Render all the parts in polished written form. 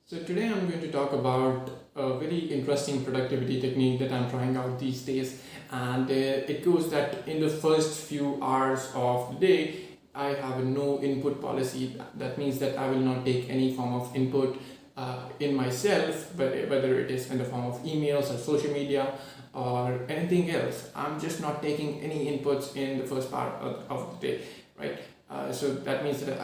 So today I'm going to talk about a very interesting productivity technique that I'm trying out these days, and it goes that in the first few hours of the day I have a no input policy. That means that I will not take any form of input in myself, but whether it is in the form of emails or social media or anything else. I'm just not taking any inputs in the first part of the day, right? So that means that,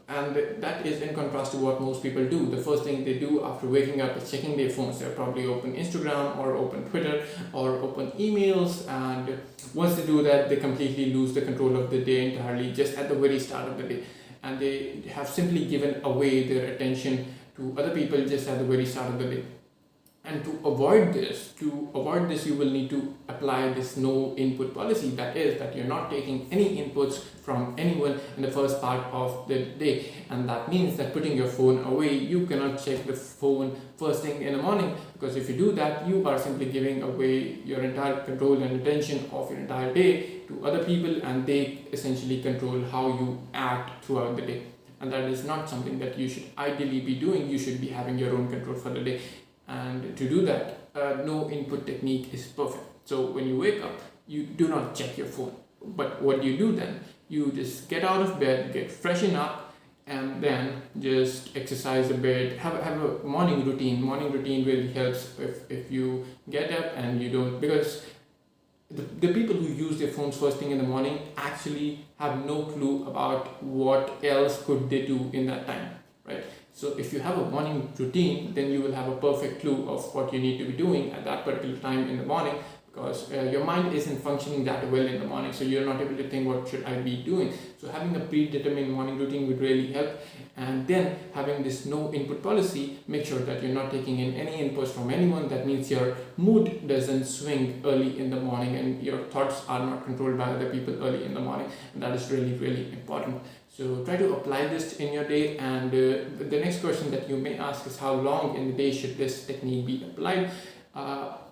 and that is in contrast to what most people do. The first thing they do after waking up is checking their phones. They'll probably open Instagram or open Twitter or open emails, and once they do that, they completely lose the control of the day entirely just at the very start of the day, and they have simply given away their attention to other people just at the very start of the day. And to avoid this, you will need to apply this no input policy. That is, that you're not taking any inputs from anyone in the first part of the day. And that means that putting your phone away, you cannot check the phone first thing in the morning, because if you do that, you are simply giving away your entire control and attention of your entire day to other people, and they essentially control how you act throughout the day. And that is not something that you should ideally be doing. You should be having your own control for the day. And to do that, no input technique is perfect. So when you wake up, you do not check your phone. But what do you do then? You just get out of bed, get freshen up, and then just exercise a bit. Have a morning routine. Morning routine really helps if you get up and you don't, because the people who use their phones first thing in the morning actually have no clue about what else could they do in that time, right? So if you have a morning routine, then you will have a perfect clue of what you need to be doing at that particular time in the morning, because your mind isn't functioning that well in the morning, so you're not able to think what should I be doing. So having a predetermined morning routine would really help. And then having this no input policy, make sure that you're not taking in any inputs from anyone. That means your mood doesn't swing early in the morning and your thoughts are not controlled by other people early in the morning, and that is really, really important. So try to apply this in your day. And the next question that you may ask is, how long in the day should this technique be applied?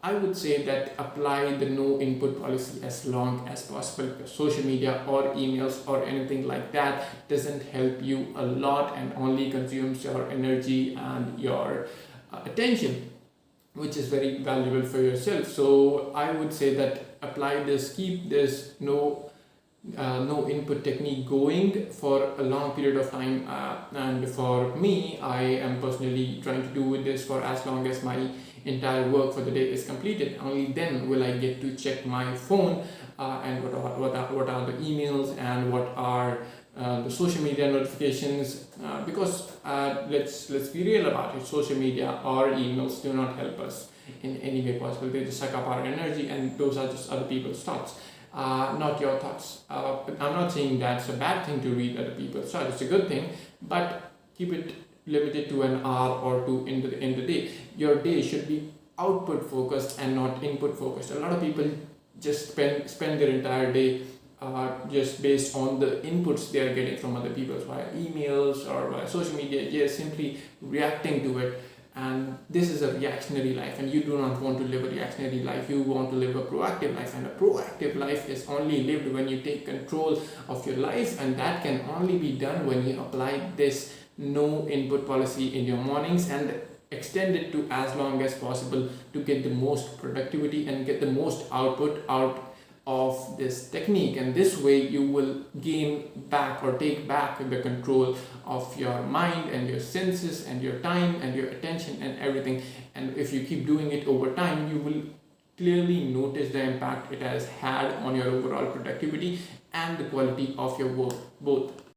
I would say that apply the no input policy as long as possible, because social media or emails or anything like that doesn't help you a lot and only consumes your energy and your attention, which is very valuable for yourself. So I would say that apply this, keep this no input technique going for a long period of time. And for me, I am personally trying to do this for as long as my entire work for the day is completed. Only then will I get to check my phone and what are the emails and what are the social media notifications, because let's be real about it. Social media or emails do not help us in any way possible. They just suck up our energy, and those are just other people's thoughts, not your thoughts. I'm not saying that's a bad thing to read other people's thoughts. It's a good thing, but keep it limited to an hour or two in the day. Your day should be output focused and not input focused. A lot of people just spend their entire day just based on the inputs they are getting from other people via emails or via social media, just simply reacting to it. And this is a reactionary life, and you do not want to live a reactionary life. You want to live a proactive life, and a proactive life is only lived when you take control of your life, and that can only be done when you apply this no input policy in your mornings and extend it to as long as possible to get the most productivity and get the most output out of this technique. And this way you will gain back or take back the control of your mind and your senses and your time and your attention and everything. And if you keep doing it over time, you will clearly notice the impact it has had on your overall productivity and the quality of your work both.